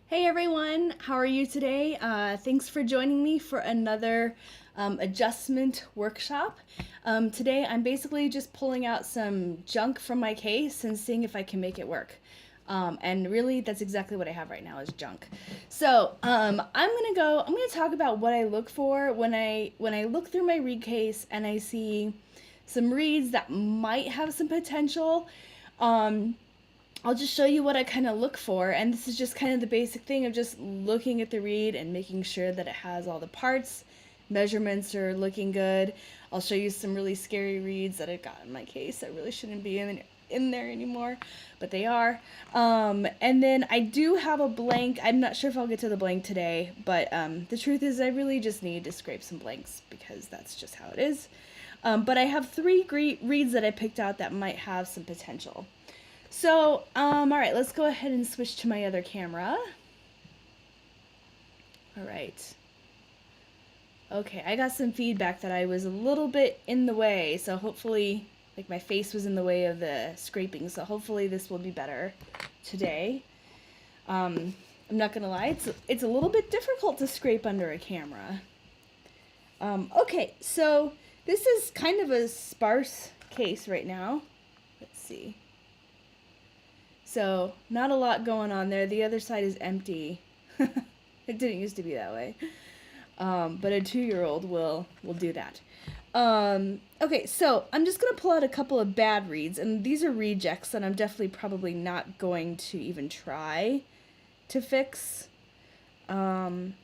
Hey everyone, how are you today? Thanks for joining me for another adjustment workshop. Today I'm basically just pulling out some junk from my case and seeing if I can make it work. And really that's exactly what I have right now is junk. So I'm gonna talk about what I look for when I look through my reed case and I see some reeds that might have some potential. Um, I'll just show you what I kind of look for, and this is just kind of the basic thing of just looking at the reed and making sure that it has all the parts, measurements are looking good. I'll show you some really scary reeds that I've got in my case that really shouldn't be in there anymore, but they are. And then I do have a blank. I'm not sure if I'll get to the blank today, but the truth is I really just need to scrape some blanks because that's just how it is. But I have three reeds that I picked out that might have some potential. So, all right, let's go ahead and switch to my other camera. All right. Okay, I got some feedback that I was a little bit in the way, so hopefully, like my face was in the way of the scraping, so hopefully this will be better today. I'm not gonna lie, it's a little bit difficult to scrape under a camera. Okay, so this is kind of a sparse case right now. Let's see. So, not a lot going on there. The other side is empty. It didn't used to be that way. But a 2-year-old will do that. Okay, so I'm just going to pull out a couple of bad reeds. And these are rejects that I'm definitely probably not going to even try to fix. Alright.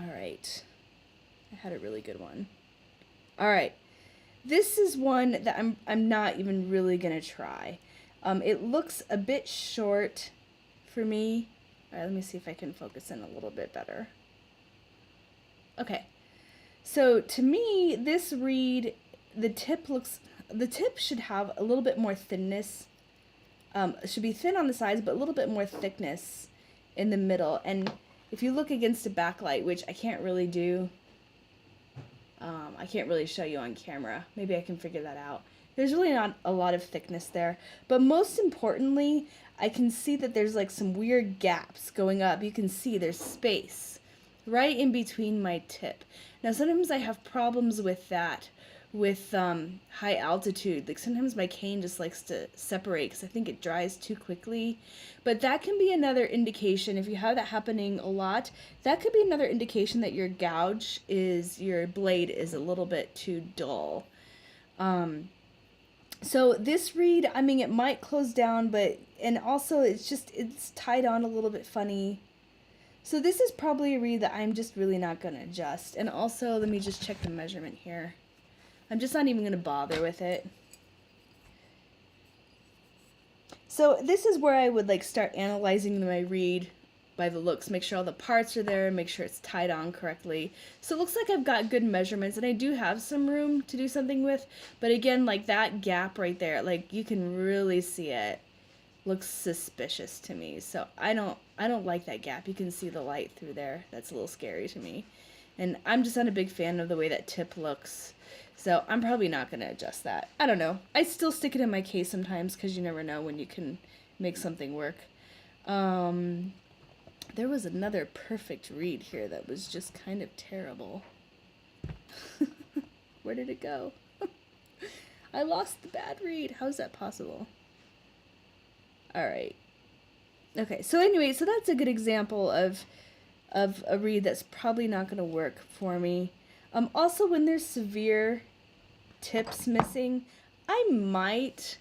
I had a really good one. Alright. This is one that I'm not even really going to try. It looks a bit short for me. All right, let me see if I can focus in a little bit better. Okay, so to me, this reed, the tip should have a little bit more thinness. It should be thin on the sides, but a little bit more thickness in the middle. And if you look against a backlight, which I can't really do, I can't really show you on camera. Maybe I can figure that out. There's really not a lot of thickness there. But most importantly, I can see that there's like some weird gaps going up. You can see there's space right in between my tip. Now sometimes I have problems with that with high altitude. Like sometimes my cane just likes to separate because I think it dries too quickly. But that can be another indication. If you have that happening a lot, that could be another indication that your your blade is a little bit too dull. So this reed, I mean, it might close down, and also it's tied on a little bit funny. So this is probably a reed that I'm just really not going to adjust. And also, let me just check the measurement here. I'm just not even going to bother with it. So this is where I would like start analyzing my reed by the looks, make sure all the parts are there, make sure it's tied on correctly. So it looks like I've got good measurements and I do have some room to do something with, but again, like that gap right there, like you can really see it. Looks suspicious to me. So I don't like that gap. You can see the light through there. That's a little scary to me. And I'm just not a big fan of the way that tip looks. So I'm probably not going to adjust that. I don't know. I still stick it in my case sometimes because you never know when you can make something work. There was another perfect reed here that was just kind of terrible. Where did it go? I lost the bad reed. How is that possible? Alright. Okay, so anyway, so that's a good example of a reed that's probably not going to work for me. Also, when there's severe tips missing, I might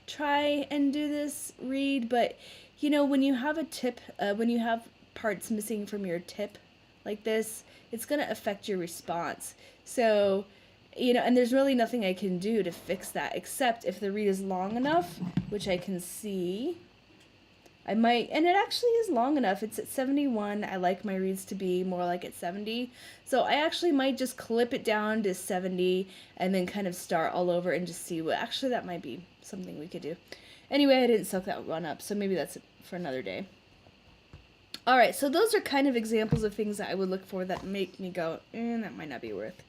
try and do this reed, but you know, when you have a tip, when you have parts missing from your tip like this, it's going to affect your response. So, you know, and there's really nothing I can do to fix that except if the reed is long enough, which I can see. I might, and it actually is long enough. It's at 71. I like my reeds to be more like at 70. So I actually might just clip it down to 70 and then kind of start all over and just see what, actually that might be something we could do. Anyway, I didn't soak that one up, so maybe that's for another day. Alright, so those are kind of examples of things that I would look for that make me go, that might not be worth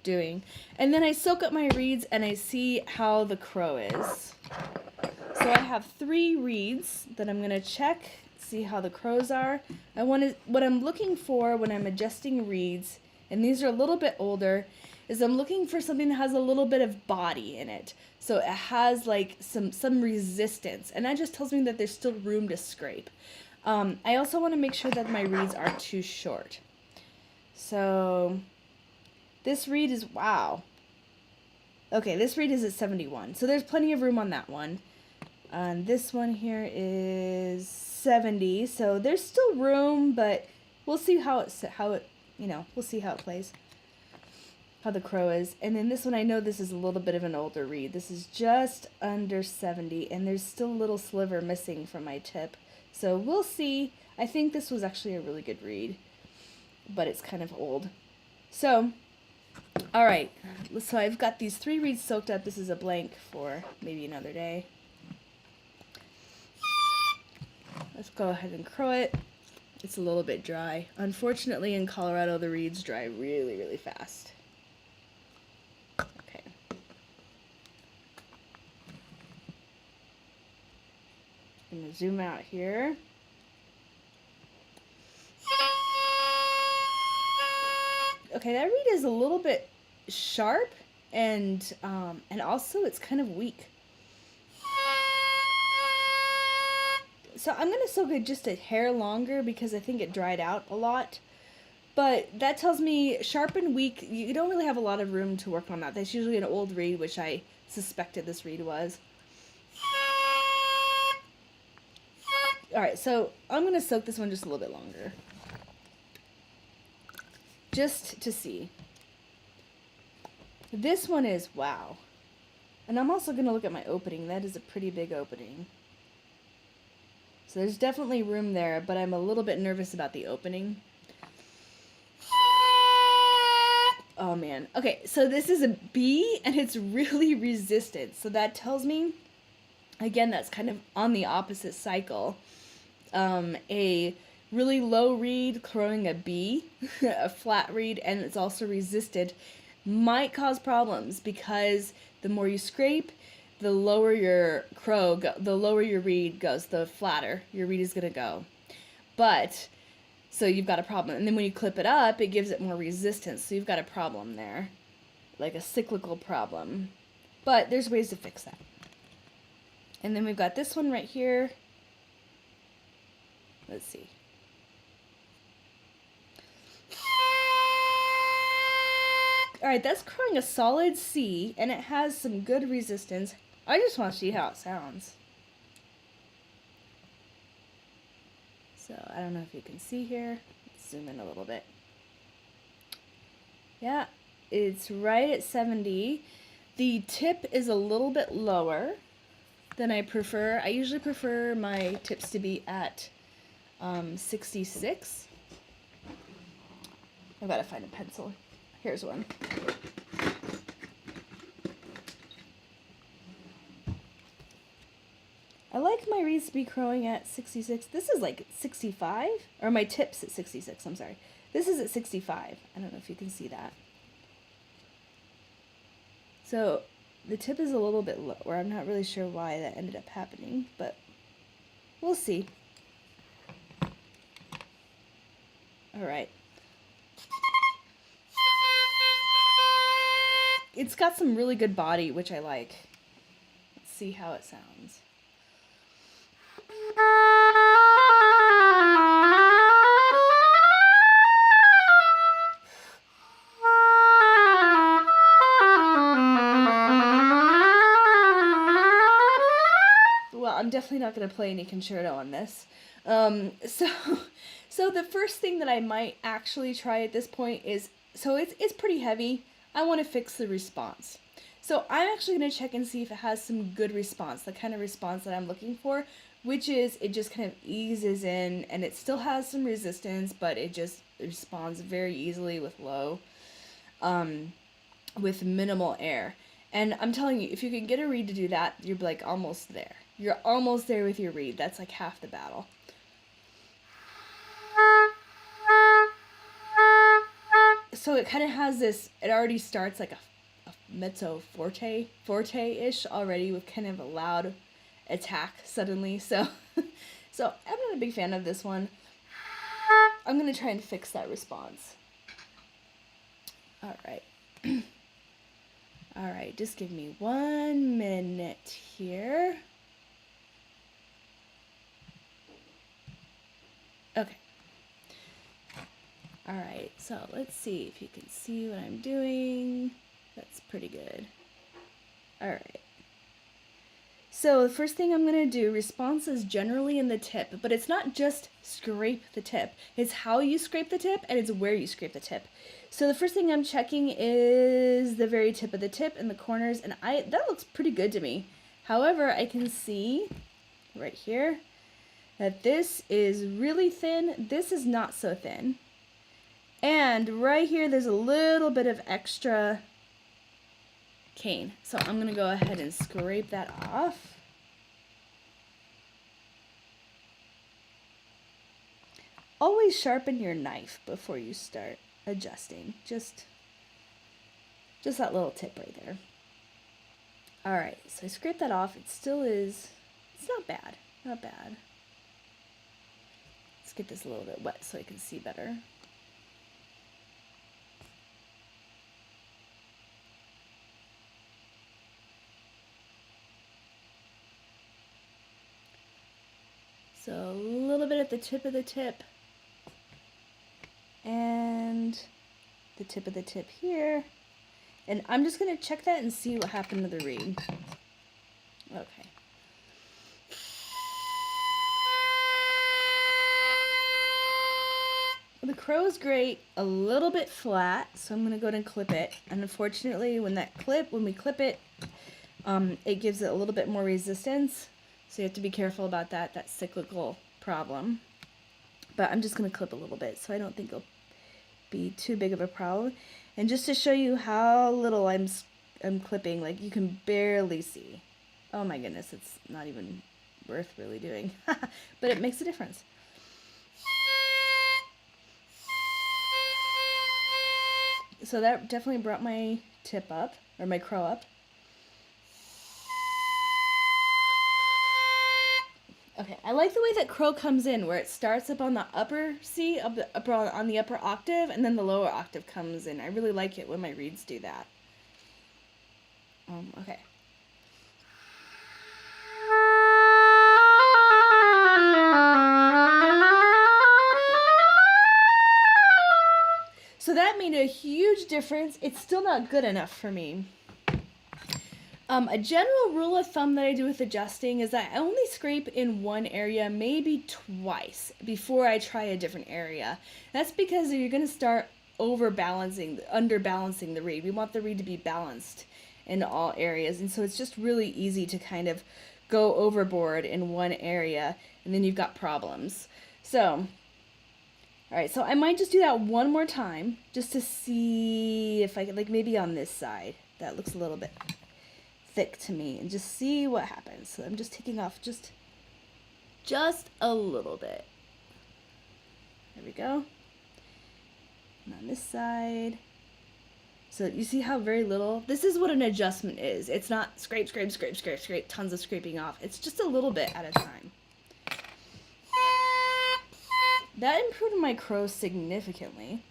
doing. And then I soak up my reeds and I see how the crow is. So I have 3 reeds that I'm going to check, see how the crows are. What I'm looking for when I'm adjusting reeds, and these are a little bit older, is I'm looking for something that has a little bit of body in it. So it has like some resistance, and that just tells me that there's still room to scrape. I also want to make sure that my reeds aren't too short. So this reed is, wow. Okay, this reed is at 71, so there's plenty of room on that one. And this one here is 70, so there's still room, but we'll see how it we'll see how it plays, how the crow is. And then this one, I know this is a little bit of an older reed. This is just under 70, and there's still a little sliver missing from my tip. So we'll see. I think this was actually a really good reed, but it's kind of old. So, all right, so I've got these 3 reeds soaked up. This is a blank for maybe another day. Let's go ahead and crow it. It's a little bit dry. Unfortunately, in Colorado, the reeds dry really, really fast. Okay. I'm going to zoom out here. Okay, that reed is a little bit sharp, and also it's kind of weak. So I'm going to soak it just a hair longer because I think it dried out a lot. But that tells me sharp and weak, you don't really have a lot of room to work on that. That's usually an old reed, which I suspected this reed was. Alright, so I'm going to soak this one just a little bit longer. Just to see. This one is, wow. And I'm also going to look at my opening. That is a pretty big opening. So there's definitely room there, but I'm a little bit nervous about the opening. Oh man. Okay, so this is a B, and it's really resistant. So that tells me, again, that's kind of on the opposite cycle. A really low reed crowing a B, a flat reed, and it's also resisted, might cause problems because the more you scrape, the lower your the lower your reed goes, the flatter your reed is going to go. But, so you've got a problem. And then when you clip it up, it gives it more resistance. So you've got a problem there, like a cyclical problem. But there's ways to fix that. And then we've got this one right here. Let's see. Alright, that's crowing a solid C, and it has some good resistance. I just want to see how it sounds. So, I don't know if you can see here. Let's zoom in a little bit. Yeah, it's right at 70. The tip is a little bit lower than I prefer. I usually prefer my tips to be at 66. I've got to find a pencil. Here's one. I like my reeds to be crowing at 66. This is like 65, or my tips at 66, I'm sorry. This is at 65. I don't know if you can see that. So the tip is a little bit lower. I'm not really sure why that ended up happening, but we'll see. All right. It's got some really good body, which I like. Let's see how it sounds. Well, I'm definitely not going to play any concerto on this. So the first thing that I might actually try at this point is, so it's pretty heavy. I want to fix the response. So I'm actually going to check and see if it has some good response, the kind of response that I'm looking for, which is it just kind of eases in, and it still has some resistance, but it just responds very easily with low, with minimal air. And I'm telling you, if you can get a reed to do that, you're like almost there. You're almost there with your reed. That's like half the battle. So it kind of has this, it already starts like a mezzo forte-ish already, with kind of a loud attack suddenly. So So I'm not a big fan of this one. I'm going to try and fix that response. All right. All right, just give me 1 minute here. Okay. All right, so let's see if you can see what I'm doing. That's pretty good. All right. So the first thing I'm going to do, response is generally in the tip, but it's not just scrape the tip. It's how you scrape the tip and it's where you scrape the tip. So the first thing I'm checking is the very tip of the tip and the corners, and that looks pretty good to me. However, I can see right here that this is really thin. This is not so thin. And right here, there's a little bit of extra cane. So I'm going to go ahead and scrape that off. Always sharpen your knife before you start adjusting. Just that little tip right there. All right, so I scraped that off. It still is, it's not bad, not bad. Let's get this a little bit wet so I can see better. So a little bit at the tip of the tip and the tip of the tip here. And I'm just going to check that and see what happened to the reed. Okay. The crow is great, a little bit flat, so I'm going to go ahead and clip it. And unfortunately, when we clip it, it gives it a little bit more resistance. So you have to be careful about that cyclical problem. But I'm just going to clip a little bit, so I don't think it'll be too big of a problem. And just to show you how little I'm clipping, like you can barely see. Oh my goodness, it's not even worth really doing. But it makes a difference. So that definitely brought my tip up, or my crow up. Okay, I like the way that crow comes in, where it starts up on the upper C, on the upper octave, and then the lower octave comes in. I really like it when my reeds do that. Okay. So that made a huge difference. It's still not good enough for me. A general rule of thumb that I do with adjusting is that I only scrape in one area, maybe twice, before I try a different area. That's because you're going to start underbalancing the reed. We want the reed to be balanced in all areas, and so it's just really easy to kind of go overboard in one area, and then you've got problems. So, all right, so I might just do that one more time, just to see if I can, like maybe on this side. That looks a little bit thick to me, and just see what happens. So I'm just taking off just a little bit. There we go. And on this side. So you see how very little? This is what an adjustment is. It's not scrape, scrape, scrape, scrape, scrape, tons of scraping off. It's just a little bit at a time. That improved my crow significantly.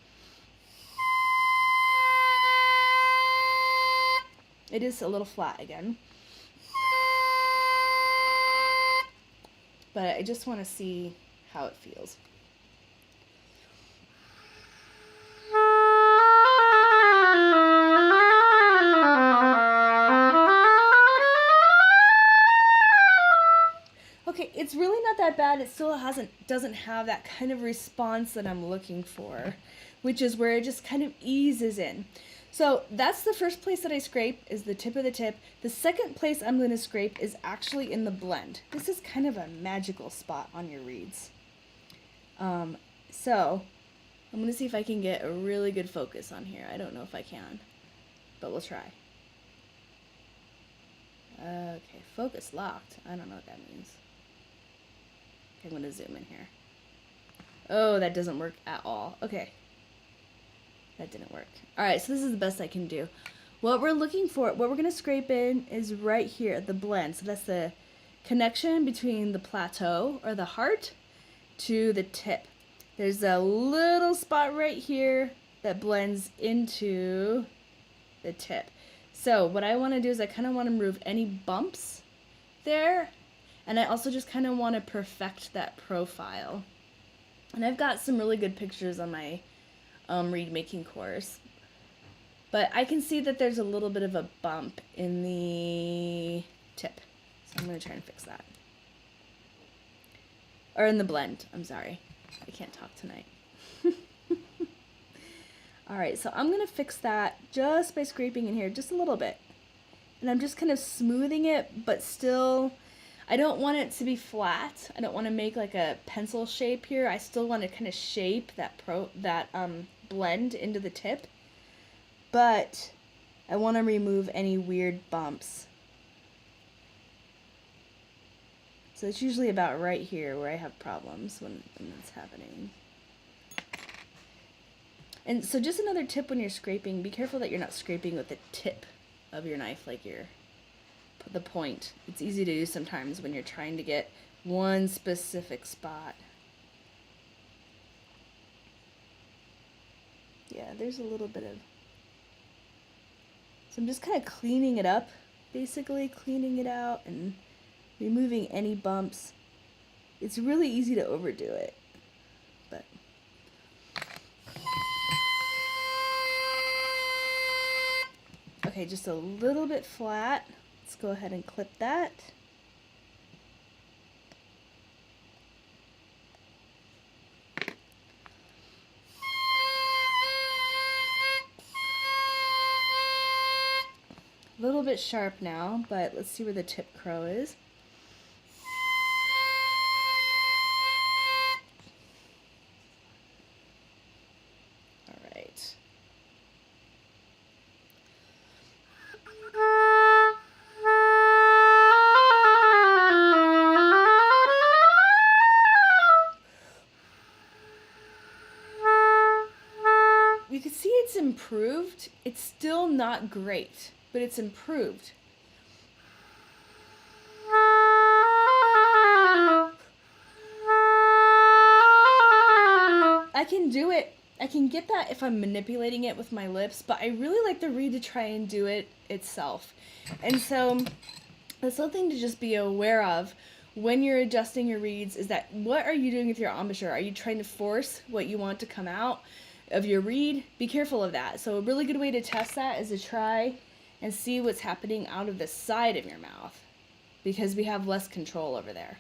It is a little flat again. But I just want to see how it feels. Okay, it's really not that bad. It still doesn't have that kind of response that I'm looking for, which is where it just kind of eases in. So that's the first place that I scrape, is the tip of the tip. The second place I'm going to scrape is actually in the blend. This is kind of a magical spot on your reeds. So I'm going to see if I can get a really good focus on here. I don't know if I can, but we'll try. Okay, focus locked. I don't know what that means. Okay, I'm going to zoom in here. Oh, that doesn't work at all. Okay. That didn't work. Alright, so this is the best I can do. What we're looking for, what we're going to scrape in is right here, the blend. So that's the connection between the plateau or the heart to the tip. There's a little spot right here that blends into the tip. So what I want to do is I kind of want to remove any bumps there, and I also just kind of want to perfect that profile. And I've got some really good pictures on my reed making course, but I can see that there's a little bit of a bump in the tip, so I'm going to try and fix that. Or in the blend, I'm sorry. I can't talk tonight. Alright, so I'm going to fix that just by scraping in here just a little bit. And I'm just kind of smoothing it, but still, I don't want it to be flat. I don't want to make like a pencil shape here. I still want to kind of shape that blend into the tip. But I want to remove any weird bumps. So it's usually about right here where I have problems when it's happening. And so just another tip when you're scraping, be careful that you're not scraping with the tip of your knife, like the point. It's easy to do sometimes when you're trying to get one specific spot. Yeah, there's a little bit of... So I'm just kind of cleaning it up, basically cleaning it out and removing any bumps. It's really easy to overdo it, but... Okay, just a little bit flat. Let's go ahead and clip that. A little bit sharp now, but let's see where the tip crow is. All right. You can see it's improved. It's still not great, but it's improved. I can do it. I can get that if I'm manipulating it with my lips, but I really like the reed to try and do it itself. And so that's something to just be aware of when you're adjusting your reeds, is that what are you doing with your embouchure? Are you trying to force what you want to come out of your reed? Be careful of that. So a really good way to test that is to try and see what's happening out of the side of your mouth, because we have less control over there.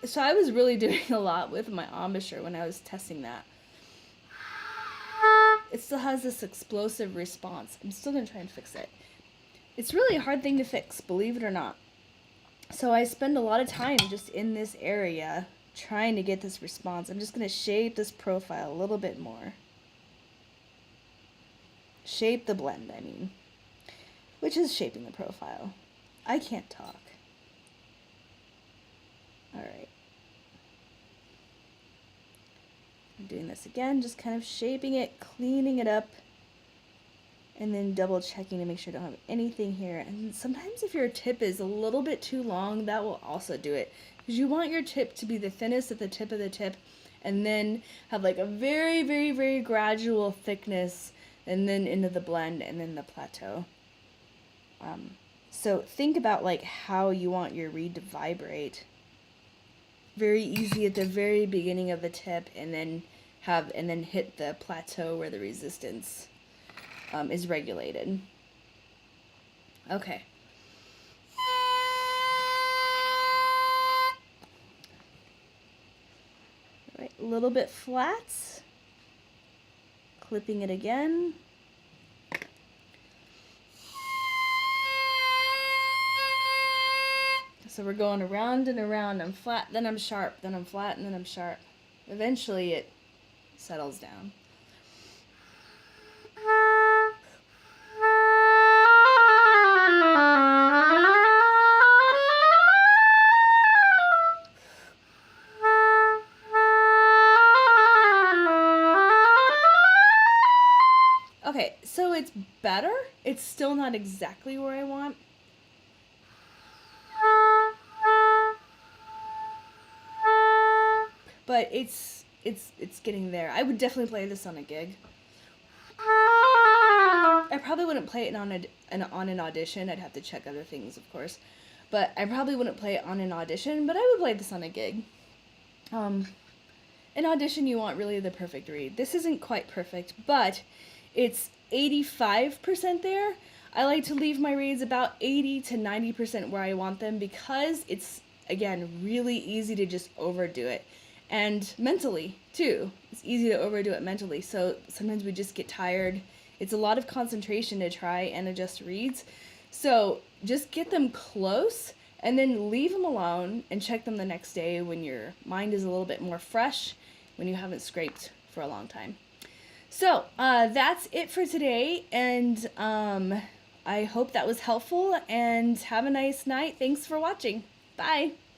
So I was really doing a lot with my embouchure when I was testing that. It still has this explosive response. I'm still going to try and fix it. It's really a hard thing to fix, believe it or not. So I spend a lot of time just in this area trying to get this response. I'm just going to shape this profile a little bit more. Shape the blend, I mean. Which is shaping the profile. I can't talk. Alright. I'm doing this again, just kind of shaping it, cleaning it up, and then double checking to make sure I don't have anything here. And sometimes if your tip is a little bit too long, that will also do it. Because you want your tip to be the thinnest at the tip of the tip, and then have like a very, very, very gradual thickness, and then into the blend, and then the plateau. So think about like how you want your reed to vibrate. Very easy at the very beginning of the tip, and then hit the plateau where the resistance is regulated. Okay. All right, a little bit flat. Clipping it again. So we're going around and around. I'm flat, then I'm sharp, then I'm flat, and then I'm sharp. Eventually it settles down. Okay, so it's better. It's still not exactly where I want. But it's getting there. I would definitely play this on a gig. I probably wouldn't play it on an audition. I'd have to check other things, of course. But I probably wouldn't play it on an audition, but I would play this on a gig. An audition, you want really the perfect read. This isn't quite perfect, but it's 85% there. I like to leave my reads about 80 to 90% where I want them because it's, again, really easy to just overdo it. And mentally, too. It's easy to overdo it mentally. So sometimes we just get tired. It's a lot of concentration to try and adjust reads. So just get them close and then leave them alone and check them the next day when your mind is a little bit more fresh, when you haven't scraped for a long time. So that's it for today, and I hope that was helpful, and have a nice night. Thanks for watching. Bye.